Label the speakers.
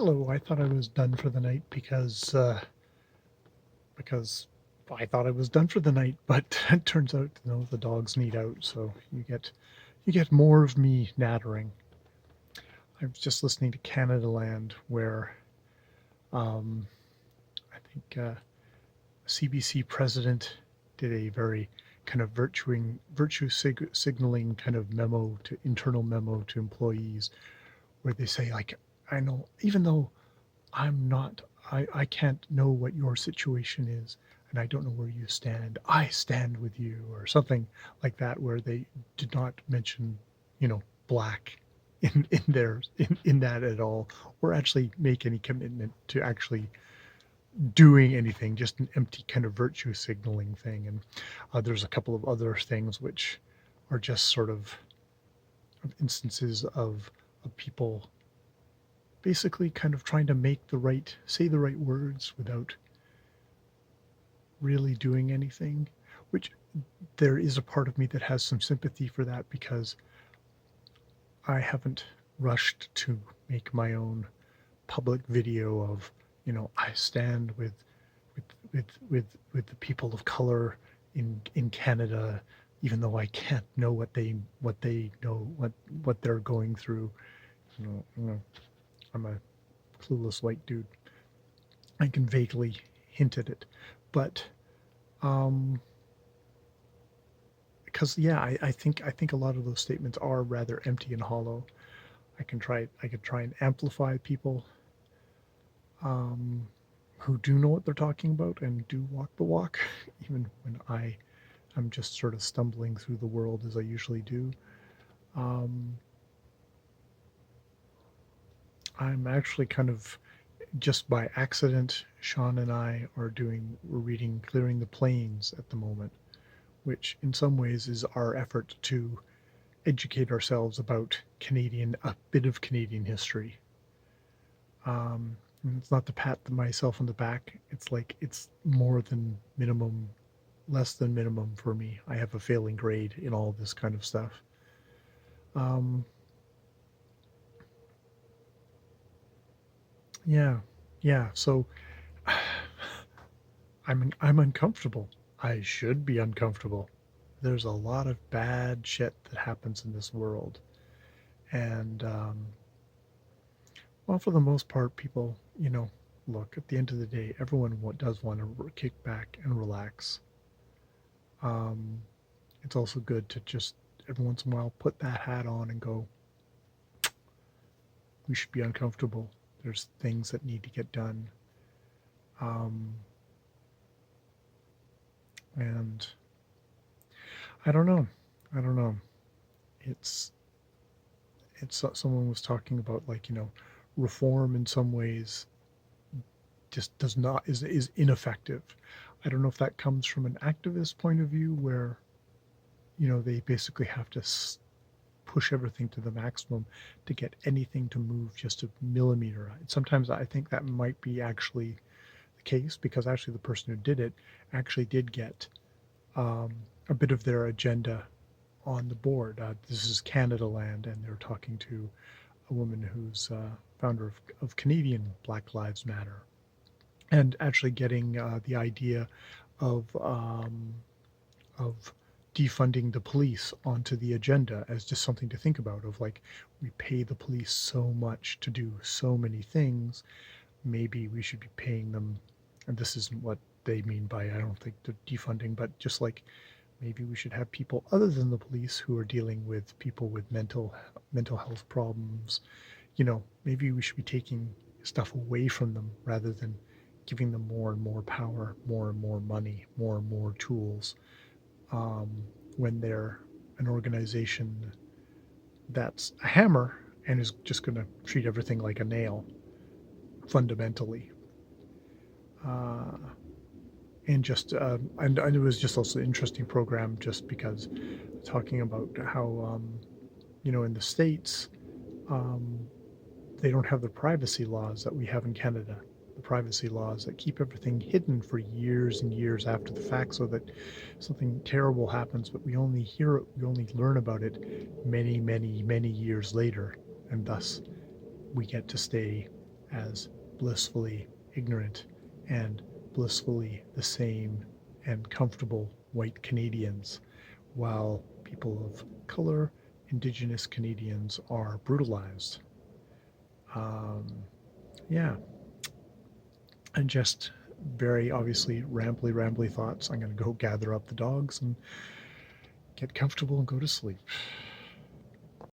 Speaker 1: Hello, I thought I was done for the night because I thought I was done for the night, but it turns out no, the dogs need out, so you get more of me nattering. I was just listening to Canada Land, where um, I think CBC president did a very kind of signaling kind of internal memo to employees, where they say like, I know, even though I'm not, I can't know what your situation is, and I don't know where you stand. I stand with you, or something like that, where they did not mention, black in that at all, or actually make any commitment to actually doing anything, just an empty kind of virtue signaling thing. And there's a couple of other things which are just sort of instances of people basically kind of trying to say the right words without really doing anything, which there is a part of me that has some sympathy for that, because I haven't rushed to make my own public video of, I stand with with the people of color in Canada, even though I can't know what they know, what they're going through. I'm a clueless white dude. I can vaguely hint at it, but um, because yeah, I think a lot of those statements are rather empty and hollow. I could try and amplify people um, who do know what they're talking about and do walk the walk, even when I'm just sort of stumbling through the world as I usually do. Um, I'm actually kind of just by accident. Sean and I we're reading Clearing the Plains at the moment, which in some ways is our effort to educate ourselves about a bit of Canadian history. And it's not to pat myself on the back. It's like it's more than minimum, less than minimum for me. I have a failing grade in all this kind of stuff. Um, yeah, yeah. So I'm uncomfortable. I should be uncomfortable. There's a lot of bad shit that happens in this world, and well, for the most part, people, look, at the end of the day, everyone does want to kick back and relax. Um, it's also good to just every once in a while put that hat on and go, we should be uncomfortable. There's things that need to get done. Um, and I don't know. I don't know. It's, someone was talking about, like, reform in some ways just does not, is ineffective. I don't know if that comes from an activist point of view, where, they basically have to push everything to the maximum to get anything to move just a millimeter. Sometimes I think that might be actually the case, because actually the person who did it actually did get um, a bit of their agenda on the board. This is Canada Land, and they're talking to a woman who's founder of Canadian Black Lives Matter, and actually getting the idea of um, of defunding the police onto the agenda as just something to think about, of like, we pay the police so much to do so many things, maybe we should be paying them. And this isn't what they mean by, I don't think, the defunding, but just like, maybe we should have people other than the police who are dealing with people with mental health problems. Maybe we should be taking stuff away from them rather than giving them more and more power, more and more money, more and more tools, um, when they're an organization that's a hammer and is just going to treat everything like a nail fundamentally. Uh, and it was just also an interesting program, just because talking about how, in the States, um, they don't have the privacy laws that we have in Canada. The privacy laws that keep everything hidden for years and years after the fact, so that something terrible happens, but we only hear it, we only learn about it many, many, many years later, and thus we get to stay as blissfully ignorant and blissfully the same and comfortable white Canadians, while people of color, Indigenous Canadians, are brutalized. Um, yeah, and just very obviously rambly thoughts. I'm going to go gather up the dogs and get comfortable and go to sleep.